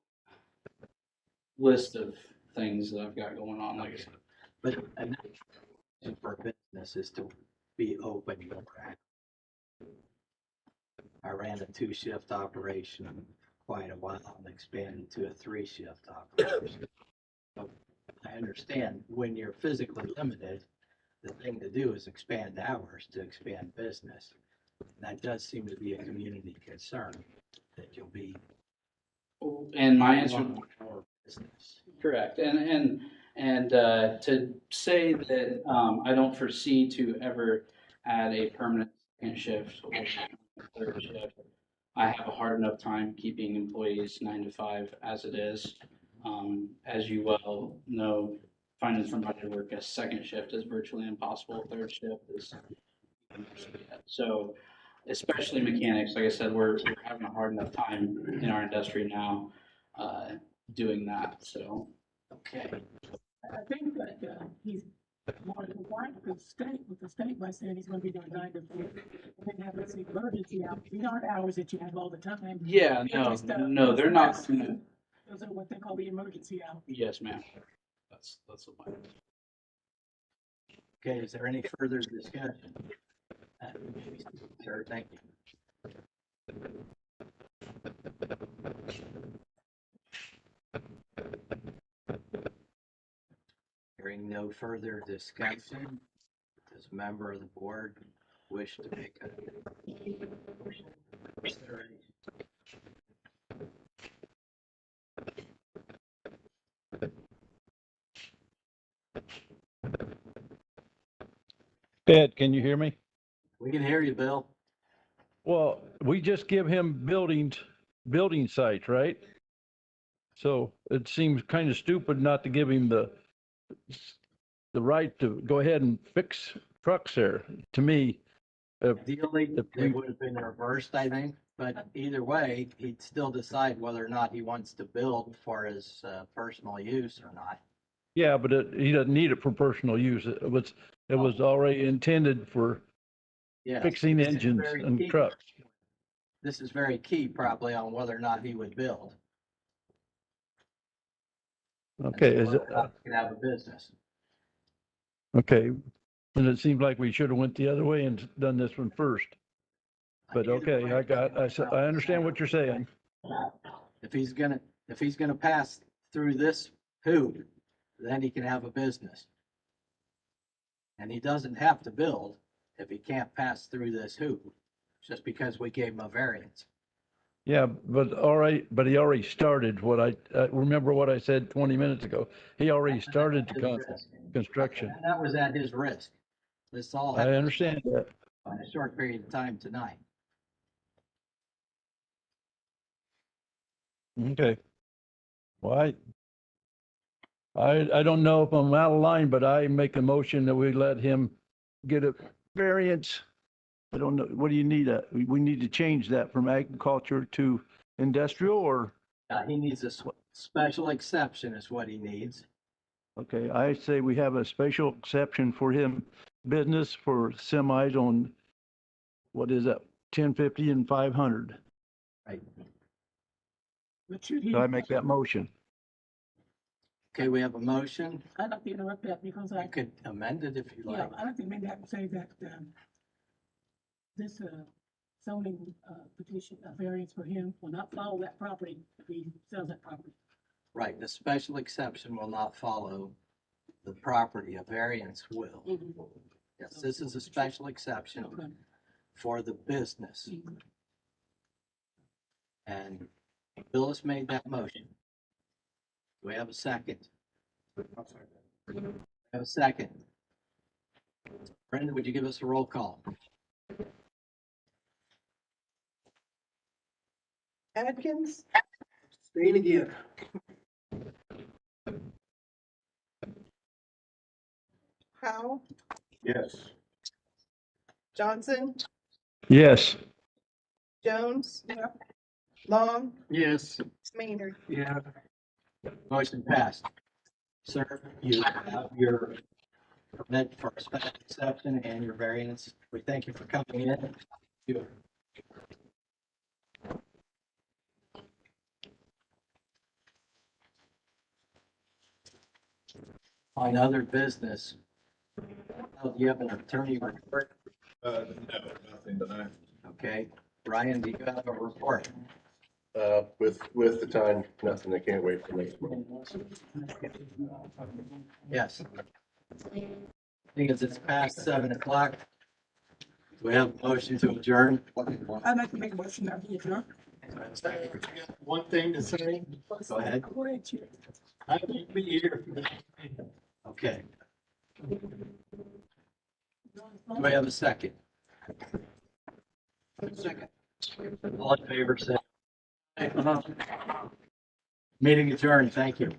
list of things that I've got going on, like I said. But another reason for business is to be open more. I ran a 2-shift operation quite a while and expanded to a 3-shift operation. So I understand when you're physically limited, the thing to do is expand hours to expand business. That does seem to be a community concern, that you'll be. And my answer, Our business. correct. And to say that, I don't foresee to ever add a permanent second shift or third shift. I have a hard enough time keeping employees 9 to 5 as it is. As you well know, finding somebody to work a second shift is virtually impossible. Third shift is, so, especially mechanics, like I said, we're having a hard enough time in our industry now, doing that, so. Okay, I think that, he's more compliant with the state by saying he's gonna be doing 9 to 4. And then have this emergency hours. These aren't hours that you have all the time. Yeah, They're no, just, no, they're not, Those are what they call the emergency hours. yes, ma'am. That's what my. okay, is there any further discussion? Sir, thank you. Hearing no further discussion, does a member of the board wish to make a motion for consideration? Ed, can you hear me? We can hear you, Bill. Well, we just give him building sites, right? So it seems kind of stupid not to give him the right to go ahead and fix trucks there, to me. Ideally, if it we- would have been reversed, I think, but either way, he'd still decide whether or not he wants to build for his personal use or not. Yeah, but he doesn't need it for personal use. It was already intended for Yes, fixing this is engines very and key. trucks. This is very key probably on whether or not he would build. Okay, And is it, whether or not he could have a business. okay. And it seems like we should have went the other way and done this one first. But Either okay, way, I understand what you're saying. If he's gonna pass through this hoop, then he can have a business. And he doesn't have to build if he can't pass through this hoop, just because we gave him a variance. Yeah, but all right, but he already started what I remember what I said 20 minutes ago. He already started His risk. construction. And that was at his risk. This all I happened understand that. in a short period of time tonight. Okay. Well, I don't know if I'm out of line, but I make a motion that we let him get a variance. I don't know, what do you need? We need to change that from agriculture to industrial, or, He needs a special exception is what he needs. okay, I say we have a special exception for him, business for semis on, what is that, 1050 and 500. Right. But should he, So I make that motion. Okay, we have a motion. I'd like to interrupt that because You could amend it if you yeah, like. I don't think maybe I can say that, this, zoning, petition, variance for him will not follow that property if he sells that property. Right, the special exception will not follow the property, a variance will. Yes, this is a special exception Okay. for the business. And Bill has made that motion. Do we have a second? Have a second. Brenda, would you give us a roll call? Atkins, Staying again. Powell, Yes. Johnson, Yes. Jones, Yeah. Long, Yes. Maynard. Yeah, Motion passed. Sir, you have your permit for a special exception and your variance. We thank you for coming in. You- On other business, do you have an attorney report? No, nothing tonight. Okay, Brian, do you have a report? With the time, nothing, I can't wait for next month. Yes. Because it's past 7 o'clock. Do we have a motion to adjourn? I'd like to make a motion that we adjourn. One thing to say, Go ahead. Go ahead, Chair. I won't be here. Okay. Do we have a second? Second. All in favor, say. Aye. Meeting adjourned. Thank you.